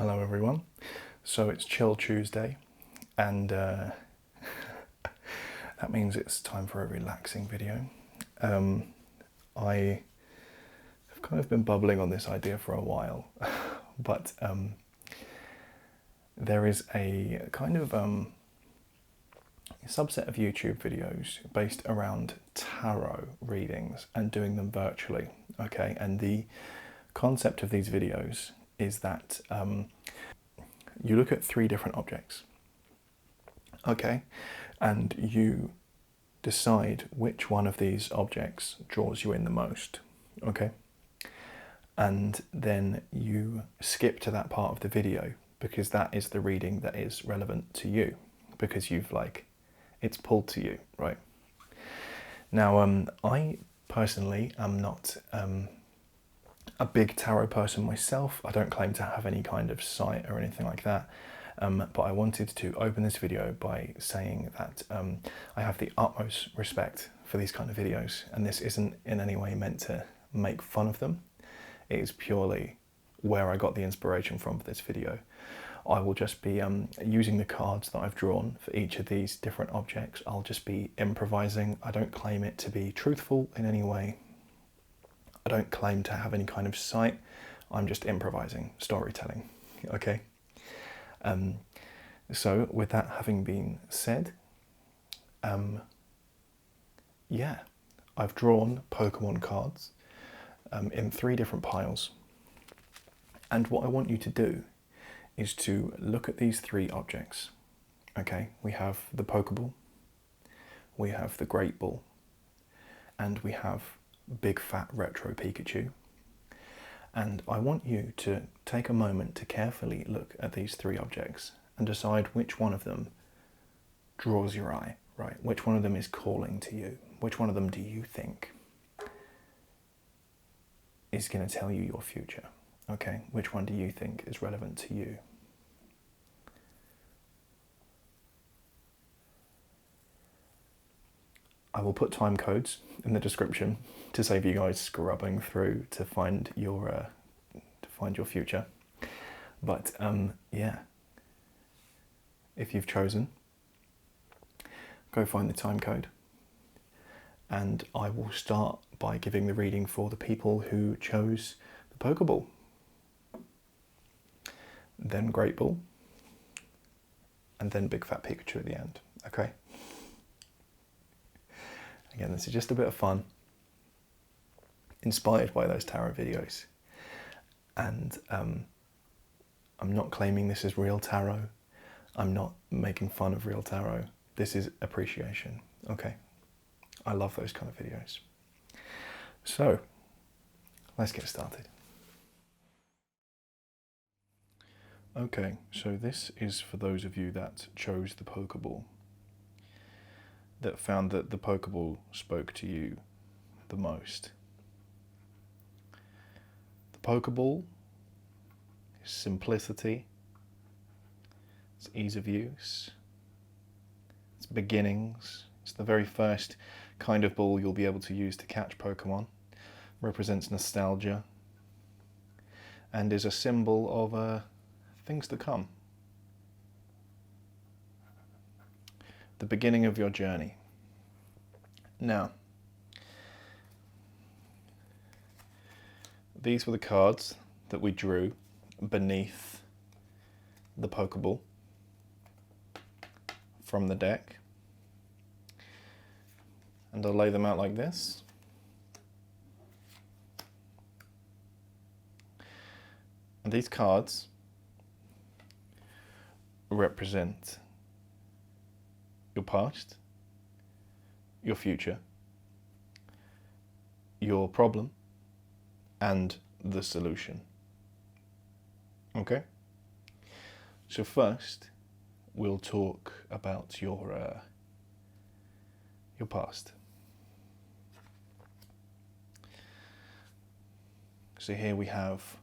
Hello everyone. So it's Chill Tuesday, and that means it's time for a relaxing video. I have kind of been bubbling on this idea for a while, but there is a kind of subset of YouTube videos based around tarot readings and doing them virtually. Okay, and the concept of these videos is that you look at 3 different objects, okay, and you decide which one of these objects draws you in the most, okay, and then you skip to that part of the video because that is the reading that is relevant to you, because you've it's pulled to you, right? Now, I personally am not a big tarot person myself. I don't claim to have any kind of sight or anything like that, but I wanted to open this video by saying that I have the utmost respect for these kind of videos, and this isn't in any way meant to make fun of them. It is purely where I got the inspiration from for this video. I will just be using the cards that I've drawn for each of these different objects. I'll just be improvising. I don't claim it to be truthful in any way. I don't claim to have any kind of sight. I'm just improvising, storytelling, okay? So with that having been said, yeah, I've drawn Pokemon cards in 3 different piles. And what I want you to do is to look at these 3 objects, okay? We have the Pokéball, we have the Great Ball, and we have big fat retro Pikachu. And I want you to take a moment to carefully look at these 3 objects and decide which one of them draws your eye, right? Which one of them is calling to you? Which one of them do you think is going to tell you your future? Okay, which one do you think is relevant to you? I will put time codes in the description to save you guys scrubbing through to find your future. But yeah, if you've chosen, go find the time code, and I will start by giving the reading for the people who chose the Pokéball, then Great Ball, and then Big Fat Pikachu at the end. Okay. Again, this is just a bit of fun, inspired by those tarot videos. And I'm not claiming this is real tarot. I'm not making fun of real tarot. This is appreciation, okay? I love those kind of videos. So, let's get started. Okay, so this is for those of you that chose the Pokéball, that found that the Pokéball spoke to you the most. The Pokéball is simplicity, it's ease of use, it's beginnings, it's the very first kind of ball you'll be able to use to catch Pokemon, represents nostalgia, and is a symbol of things to come. The beginning of your journey. Now, these were the cards that we drew beneath the Pokéball from the deck, and I'll lay them out like this. And these cards represent your past, your future, your problem, and the solution. Okay? So first, we'll talk about your past. So here we have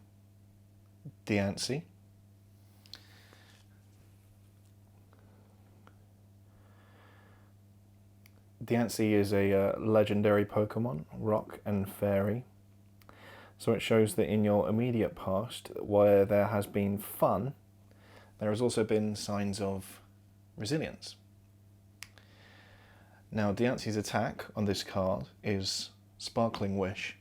Diancie. Diancie is a legendary Pokemon, rock and fairy, So it shows that in your immediate past, where there has been fun, there has also been signs of resilience. Now, Diance's attack on this card is Sparkling Wish,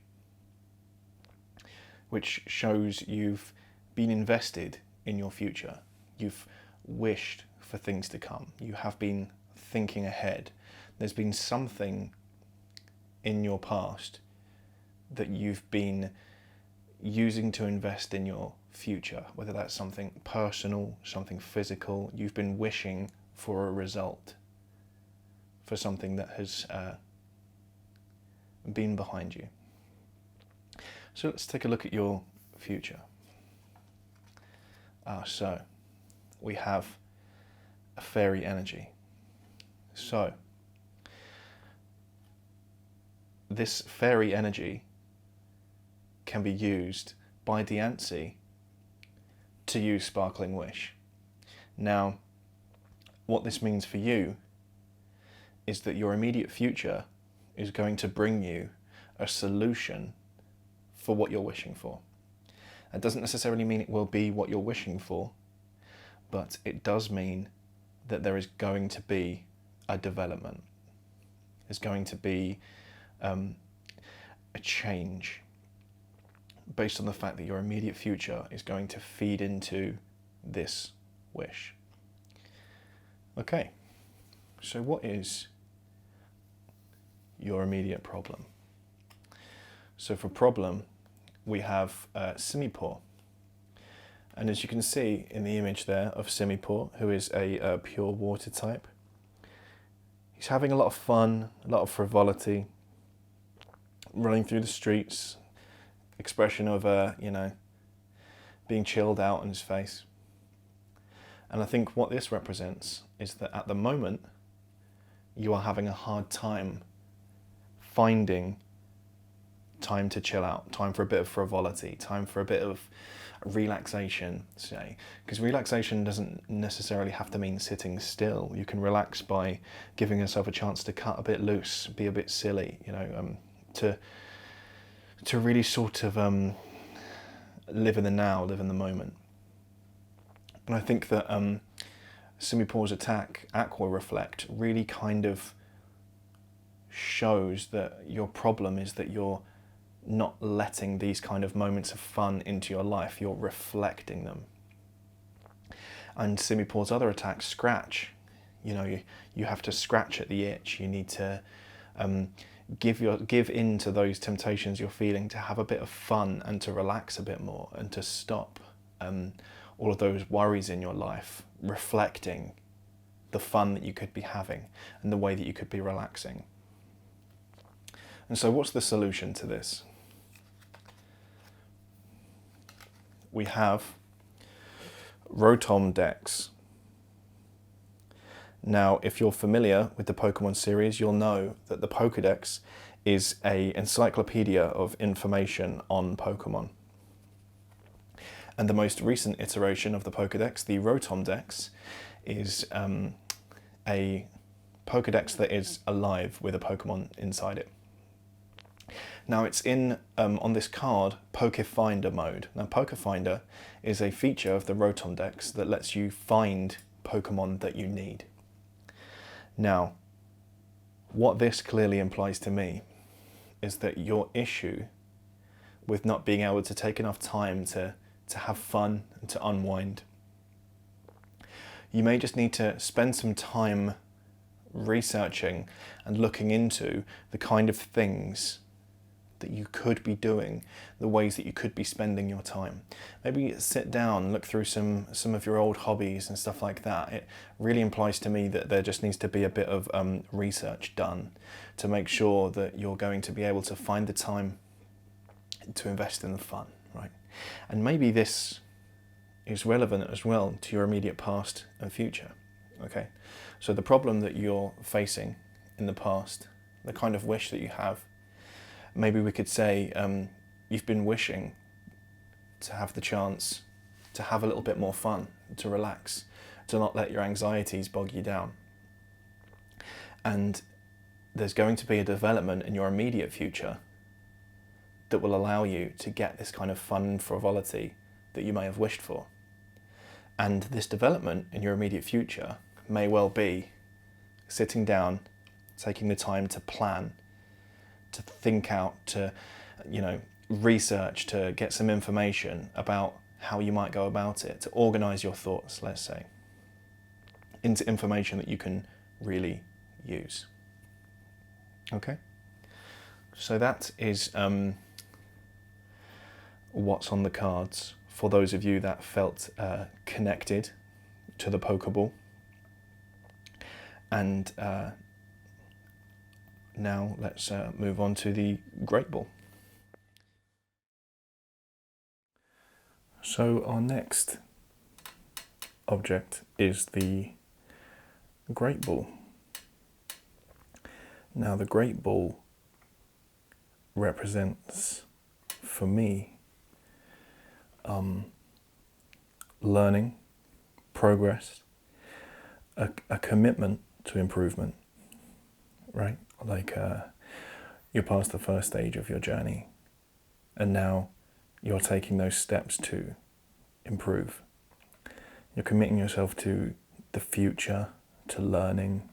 which shows you've been invested in your future. You've wished for things to come. You have been thinking ahead. There's been something in your past that you've been using to invest in your future, whether that's something personal, something physical. You've been wishing for a result, for something that has been behind you. So let's take a look at your future. So we have a fairy energy. So this fairy energy can be used by Diance to use Sparkling Wish. Now, what this means for you is that your immediate future is going to bring you a solution for what you're wishing for. It doesn't necessarily mean it will be what you're wishing for, but it does mean that there is going to be a development. There's going to be a change based on the fact that your immediate future is going to feed into this wish. Okay, so what is your immediate problem? So for problem, we have Simipour. And as you can see in the image there of Simipour, who is a pure water type, he's having a lot of fun, a lot of frivolity, running through the streets, expression of, being chilled out on his face. And I think what this represents is that at the moment, you are having a hard time finding time to chill out, time for a bit of frivolity, time for a bit of relaxation, say. Because relaxation doesn't necessarily have to mean sitting still. You can relax by giving yourself a chance to cut a bit loose, be a bit silly, to really sort of live in the now, live in the moment. And I think that Simipour's attack, Aqua Reflect, really kind of shows that your problem is that you're not letting these kind of moments of fun into your life, you're reflecting them. And Simipour's other attack, Scratch, you have to scratch at the itch. You need to give in to those temptations you're feeling, to have a bit of fun and to relax a bit more and to stop all of those worries in your life, reflecting the fun that you could be having and the way that you could be relaxing. And so what's the solution to this? We have Rotom decks. Now, if you're familiar with the Pokemon series, you'll know that the Pokédex is an encyclopedia of information on Pokemon. And the most recent iteration of the Pokédex, the Rotom Dex, is a Pokédex that is alive with a Pokemon inside it. Now it's in, on this card, Pokefinder mode. Now Pokefinder is a feature of the Rotom Dex that lets you find Pokemon that you need. Now, what this clearly implies to me is that your issue with not being able to take enough time to have fun and to unwind, you may just need to spend some time researching and looking into the kind of things that you could be doing, the ways that you could be spending your time. Maybe sit down, look through some of your old hobbies and stuff like that. It really implies to me that there just needs to be a bit of research done to make sure that you're going to be able to find the time to invest in the fun, right? And maybe this is relevant as well to your immediate past and future, okay? So the problem that you're facing in the past, the kind of wish that you have, maybe we could say you've been wishing to have the chance to have a little bit more fun, to relax, to not let your anxieties bog you down. And there's going to be a development in your immediate future that will allow you to get this kind of fun frivolity that you may have wished for. And this development in your immediate future may well be sitting down, taking the time to plan, to think out, to, research, to get some information about how you might go about it, to organize your thoughts, let's say, into information that you can really use. Okay? So that is what's on the cards for those of you that felt connected to the Pokéball. And now let's move on to the Great Ball. So our next object is the Great Ball. Now the Great Ball represents, for me, learning, progress, a commitment to improvement, right? Like you're past the first stage of your journey and now you're taking those steps to improve. You're committing yourself to the future, to learning,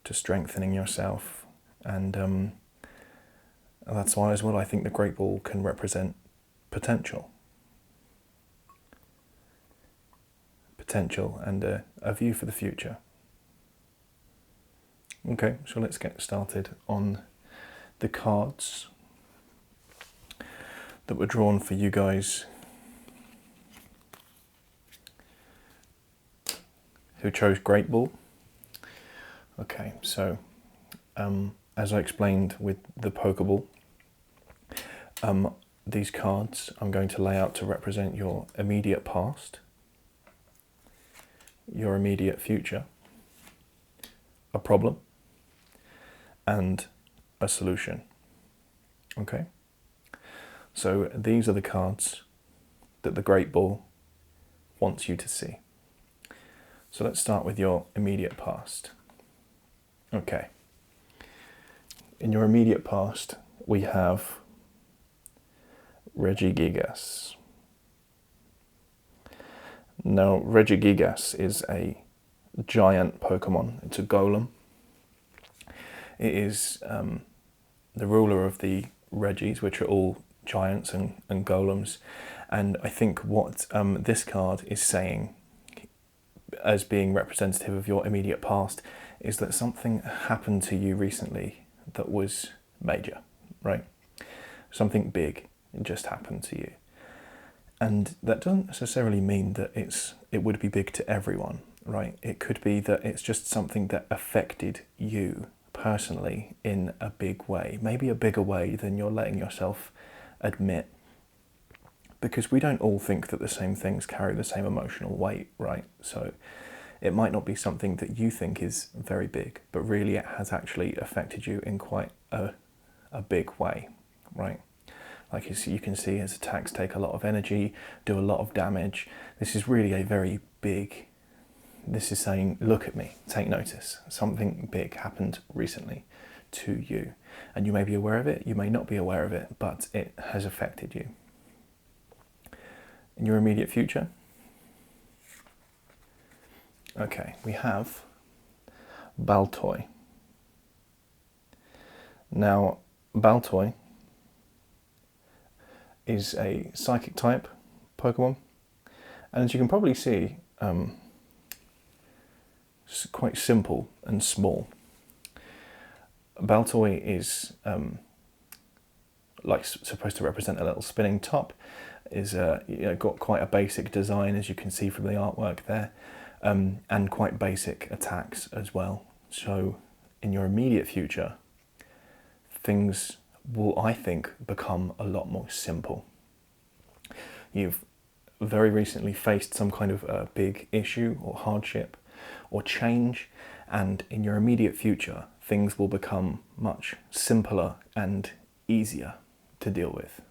to strengthening yourself, and that's why as well I think the Great Ball can represent potential. Potential and a view for the future. Okay, so let's get started on the cards that were drawn for you guys who chose Great Ball. Okay, so as I explained with the Pokéball, these cards I'm going to lay out to represent your immediate past, your immediate future, a problem, and a solution. Okay? So these are the cards that the Great Ball wants you to see. So let's start with your immediate past. Okay. In your immediate past, we have Regigigas. Now, Regigigas is a giant Pokemon. It's a golem. It is the ruler of the Regis, which are all giants and golems. And I think what this card is saying, as being representative of your immediate past, is that something happened to you recently that was major, right? Something big just happened to you. And that doesn't necessarily mean that it would be big to everyone, right? It could be that it's just something that affected you personally in a big way, maybe a bigger way than you're letting yourself admit. Because we don't all think that the same things carry the same emotional weight, right? So it might not be something that you think is very big, but really it has actually affected you in quite a big way, right? Like you can see, his attacks take a lot of energy, do a lot of damage. This is really a very big, this is saying, look at me, take notice. Something big happened recently to you. And you may be aware of it, you may not be aware of it, but it has affected you. In your immediate future, okay, we have Baltoy. Now, Baltoy is a psychic type Pokemon, and as you can probably see, it's quite simple and small. Baltoy is like supposed to represent a little spinning top, is got quite a basic design, as you can see from the artwork there, and quite basic attacks as well. So in your immediate future, things will, I think, become a lot more simple. You've very recently faced some kind of a big issue or hardship or change, and in your immediate future, things will become much simpler and easier to deal with.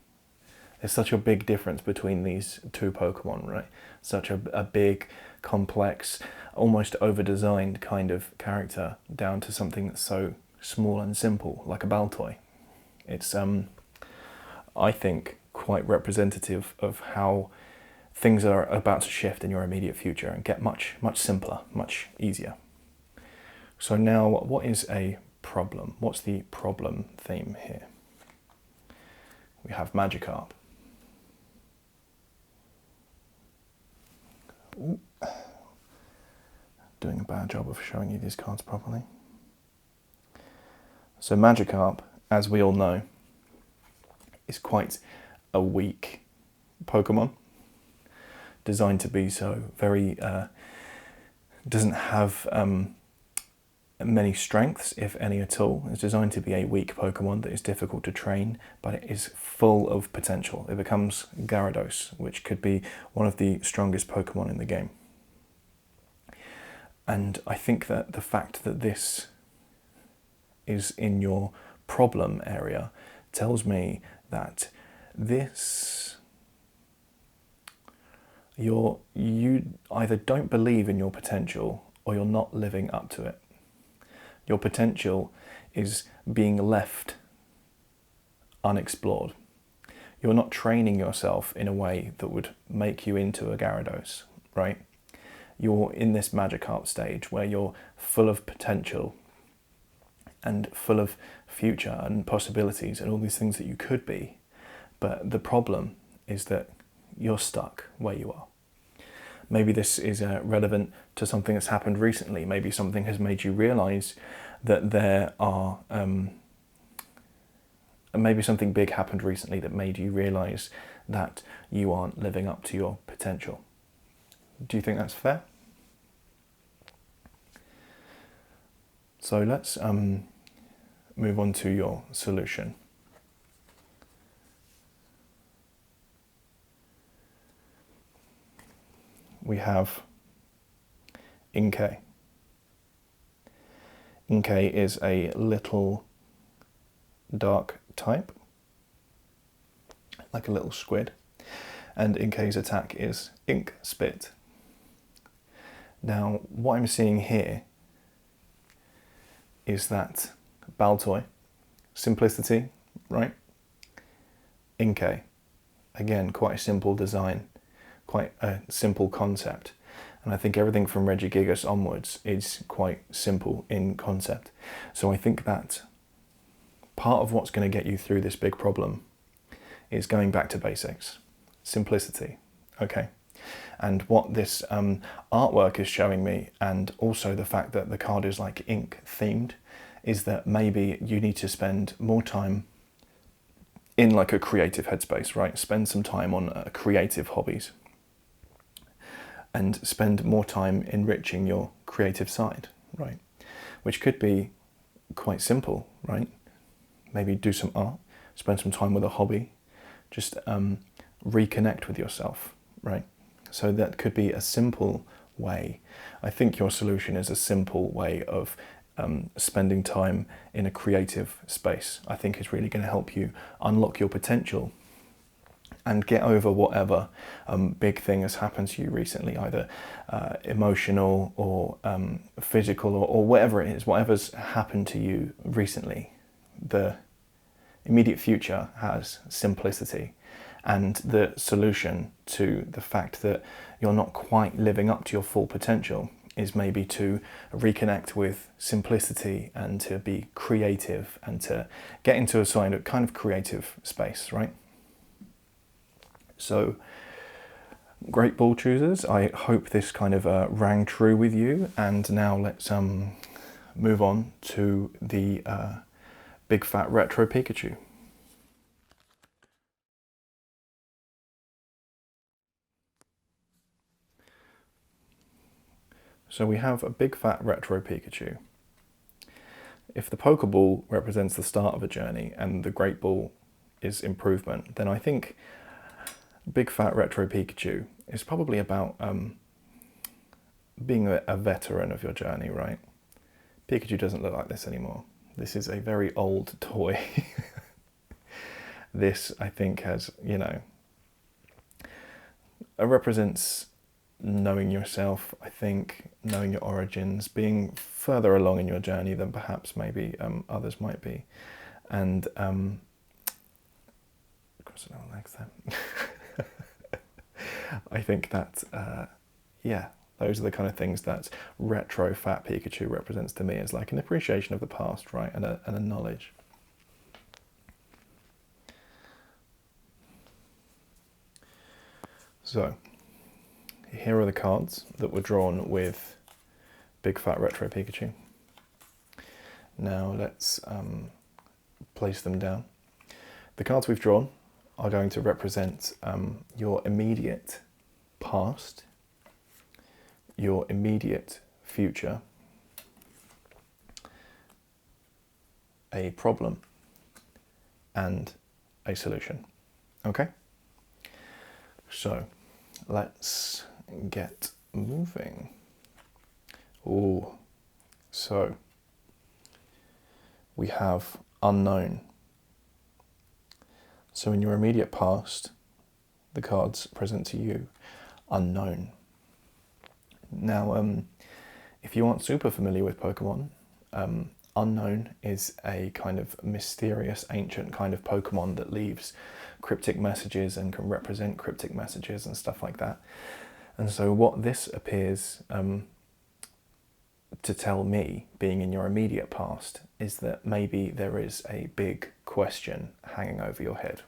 There's such a big difference between these two Pokemon, right? Such a big, complex, almost over-designed kind of character down to something that's so small and simple, like a Baltoy. It's I think, quite representative of how things are about to shift in your immediate future and get much, much simpler, much easier. So now, what is a problem? What's the problem theme here? We have Magikarp. Ooh. Doing a bad job of showing you these cards properly. So Magikarp, as we all know, is quite a weak Pokemon. Designed to be so very, doesn't have many strengths, if any at all. It's designed to be a weak Pokemon that is difficult to train, but it is full of potential. It becomes Gyarados, which could be one of the strongest Pokemon in the game. And I think that the fact that this is in your problem area tells me that you either don't believe in your potential or you're not living up to it. Your potential is being left unexplored. You're not training yourself in a way that would make you into a Gyarados, right? You're in this Magikarp stage where you're full of potential and full of future and possibilities and all these things that you could be. But the problem is that you're stuck where you are. Maybe this is relevant to something that's happened recently. Maybe something has made you realize that there are, maybe something big happened recently that made you realize that you aren't living up to your potential. Do you think that's fair? So let's move on to your solution. We have Inkay. Inkay is a little dark type, like a little squid, and Inkay's attack is Ink Spit. Now, what I'm seeing here is that Baltoy, simplicity, right? Inkay, again, quite a simple design, quite a simple concept. And I think everything from Regigigas onwards is quite simple in concept. So I think that part of what's going to get you through this big problem is going back to basics, simplicity, okay? And what this artwork is showing me, and also the fact that the card is like ink themed, is that maybe you need to spend more time in like a creative headspace, right? Spend some time on creative hobbies and spend more time enriching your creative side, right? Which could be quite simple, right? Maybe do some art, spend some time with a hobby, just reconnect with yourself, right? So that could be a simple way. I think your solution is a simple way of spending time in a creative space. I think is really going to help you unlock your potential and get over whatever big thing has happened to you recently, either emotional or physical or whatever it is, whatever's happened to you recently. The immediate future has simplicity, and the solution to the fact that you're not quite living up to your full potential is maybe to reconnect with simplicity and to be creative and to get into a kind of creative space, right? So, great ball choosers. I hope this kind of rang true with you. And now let's move on to the big fat retro Pikachu. So we have a big fat retro Pikachu. If the Pokéball represents the start of a journey and the Great Ball is improvement, then I think big fat retro Pikachu is probably about being a veteran of your journey, right? Pikachu doesn't look like this anymore. This is a very old toy. This, I think, has, you know, it represents knowing yourself, I think, knowing your origins, being further along in your journey than perhaps maybe others might be, and crossing our legs there. I think that, yeah, those are the kind of things that retro fat Pikachu represents to me, as like an appreciation of the past, right, and a knowledge. So, here are the cards that were drawn with Big Fat Retro Pikachu. Now let's place them down. The cards we've drawn are going to represent your immediate past, your immediate future, a problem, and a solution. Okay? So, let's get moving. Ooh, so we have unknown. So in your immediate past, the cards present to you unknown. Now, if you aren't super familiar with Pokemon, unknown is a kind of mysterious, ancient kind of Pokemon that leaves cryptic messages and can represent cryptic messages and stuff like that. And so what this appears to tell me, being in your immediate past, is that maybe there is a big question hanging over your head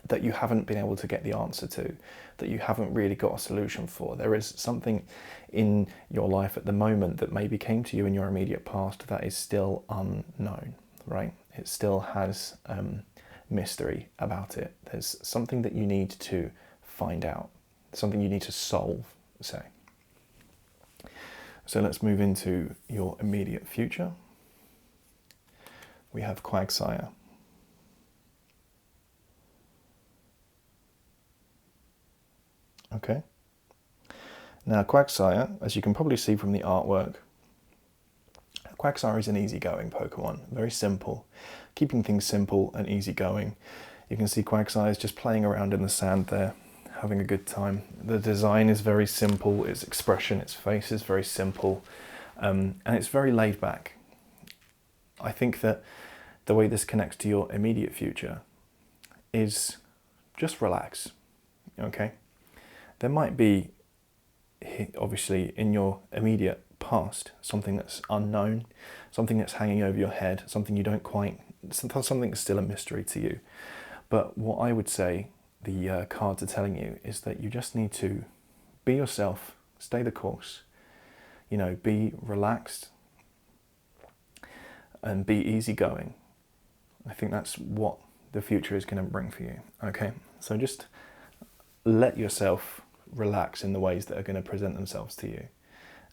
that you haven't been able to get the answer to, that you haven't really got a solution for. There is something in your life at the moment that maybe came to you in your immediate past that is still unknown, right? It still has mystery about it. There's something that you need to find out, something you need to solve, say. So let's move into your immediate future. We have Quagsire. Okay. Now Quagsire, as you can probably see from the artwork, Quagsire is an easygoing Pokemon, very simple, keeping things simple and easygoing. You can see Quagsire is just playing around in the sand there, having a good time. The design is very simple, its expression, its face is very simple, and it's very laid back. I think that the way this connects to your immediate future is just relax, okay? There might be, obviously, in your immediate past, something that's unknown, something that's hanging over your head, something you don't quite, something that's still a mystery to you. But what I would say the cards are telling you is that you just need to be yourself, stay the course, you know, be relaxed and be easygoing. I think that's what the future is going to bring for you, okay? So just let yourself relax in the ways that are going to present themselves to you,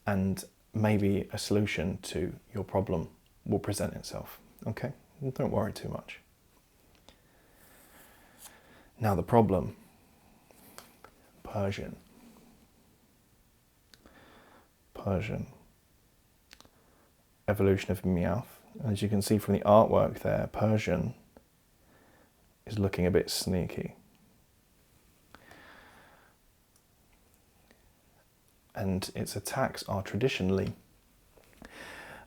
and maybe a solution to your problem will present itself, okay? Don't worry too much. Now the problem, Persian. Evolution of Meowth. As you can see from the artwork there, Persian is looking a bit sneaky. And its attacks are traditionally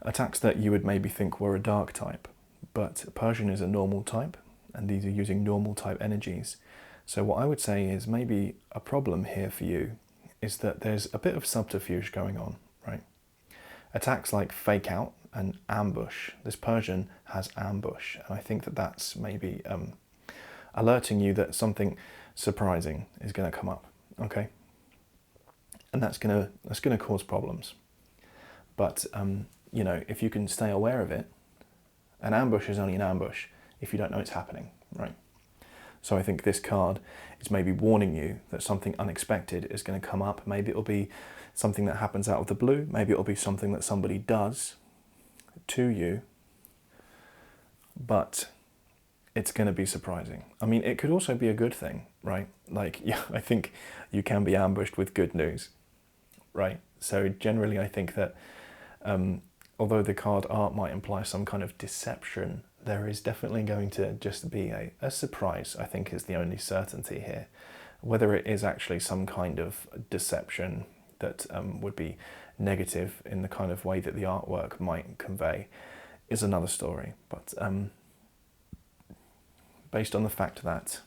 attacks that you would maybe think were a dark type, but Persian is a normal type, and these are using normal type energies. So what I would say is maybe a problem here for you is that there's a bit of subterfuge going on, right? Attacks like Fake Out and Ambush. This Persian has Ambush, and I think that that's maybe alerting you that something surprising is going to come up, okay? And that's gonna cause problems. But you know, if you can stay aware of it, an ambush is only an ambush if you don't know it's happening, right? So I think this card is maybe warning you that something unexpected is going to come up. Maybe it'll be something that happens out of the blue. Maybe it'll be something that somebody does to you, but it's going to be surprising. I mean, it could also be a good thing, right? Like, yeah, I think you can be ambushed with good news, right? So generally, I think that although the card art might imply some kind of deception, there is definitely going to just be a surprise, I think, is the only certainty here. Whether it is actually some kind of deception that would be negative in the kind of way that the artwork might convey is another story. But based on the fact that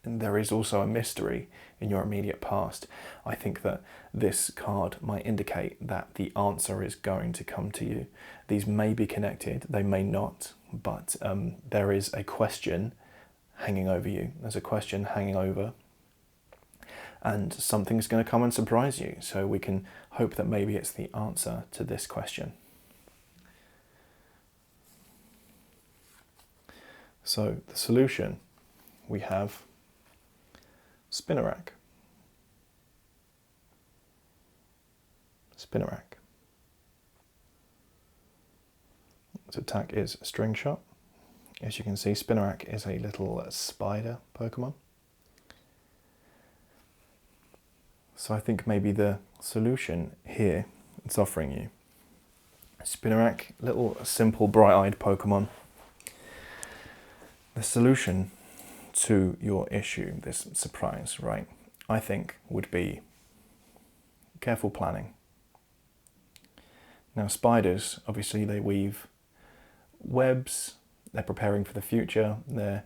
there is also a mystery in your immediate past, I think that this card might indicate that the answer is going to come to you. These may be connected, they may not, but there is a question hanging over you. There's a question hanging over, and something's going to come and surprise you. So we can hope that maybe it's the answer to this question. So the solution, we have Spinnerack. Spinnerack. Its attack is String Shot. As you can see, Spinnerack is a little spider Pokemon. So I think maybe the solution here it's offering you. Spinnerack, little simple bright-eyed Pokemon. The solution to your issue, this surprise, right, I think would be careful planning. Now spiders, obviously they weave webs, they're preparing for the future, they're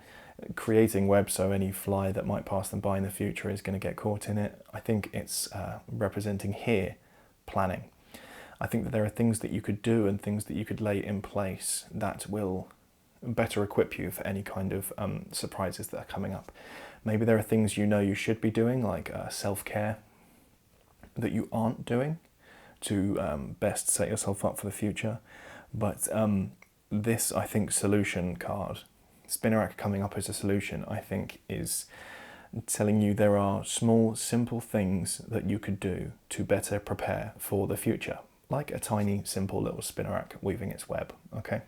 creating webs so any fly that might pass them by in the future is going to get caught in it. I think it's representing here planning. I think that there are things that you could do and things that you could lay in place that will better equip you for any kind of surprises that are coming up. Maybe there are things you know you should be doing, like self-care, that you aren't doing to best set yourself up for the future. But this, I think, solution card, Spinnerack coming up as a solution, I think is telling you there are small, simple things that you could do to better prepare for the future, like a tiny, simple little Spinnerack weaving its web, okay?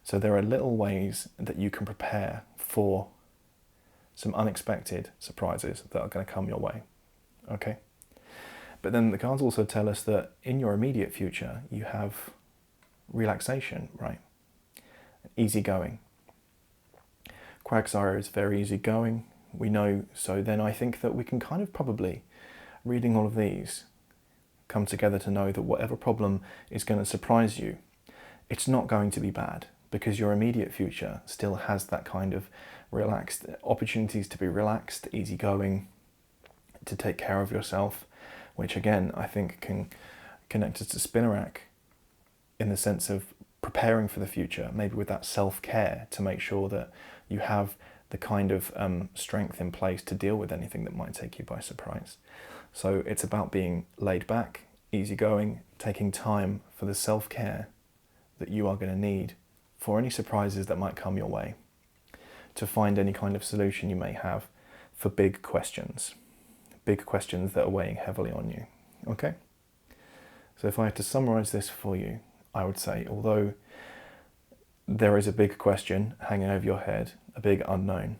So there are little ways that you can prepare for some unexpected surprises that are going to come your way, okay? But then the cards also tell us that in your immediate future, you have relaxation, right? Easygoing. Quagsire is very easygoing, we know, so then I think that we can kind of probably, reading all of these, come together to know that whatever problem is going to surprise you, it's not going to be bad, because your immediate future still has that kind of relaxed opportunities to be relaxed, easygoing, to take care of yourself, which again I think can connect us to Spinnerack in the sense of preparing for the future, maybe with that self-care to make sure that you have the kind of strength in place to deal with anything that might take you by surprise. So it's about being laid back, easygoing, taking time for the self-care that you are going to need for any surprises that might come your way, to find any kind of solution you may have for big questions that are weighing heavily on you, okay? So if I had to summarize this for you, I would say, although there is a big question hanging over your head, a big unknown,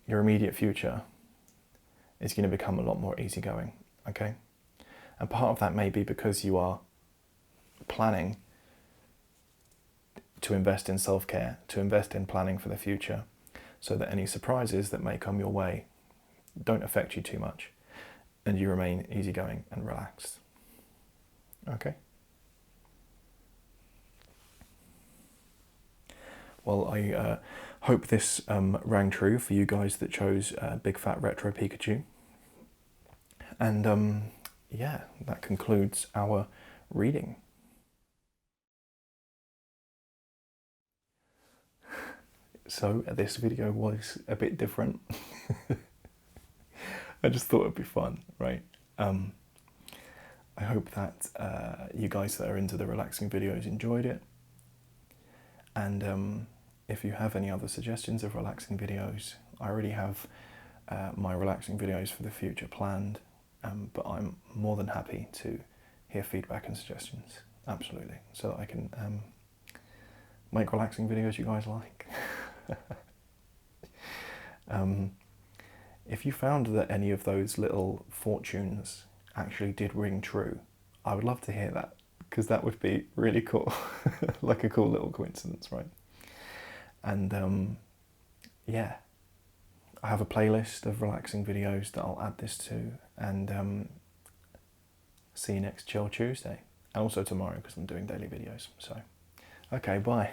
your immediate future is going to become a lot more easygoing, okay? And part of that may be because you are planning to invest in self-care, to invest in planning for the future, so that any surprises that may come your way don't affect you too much, and you remain easygoing and relaxed. Okay? Well, I hope this rang true for you guys that chose Big Fat Retro Pikachu. And yeah, that concludes our reading. So this video was a bit different. I just thought it'd be fun, right? I hope that you guys that are into the relaxing videos enjoyed it. And if you have any other suggestions of relaxing videos, I already have my relaxing videos for the future planned, but I'm more than happy to hear feedback and suggestions, absolutely, so that I can make relaxing videos you guys like. If you found that any of those little fortunes actually did ring true, I would love to hear that, because that would be really cool. Like a cool little coincidence, right? And yeah, I have a playlist of relaxing videos that I'll add this to, and see you next Chill Tuesday, and also tomorrow because I'm doing daily videos. So okay, bye.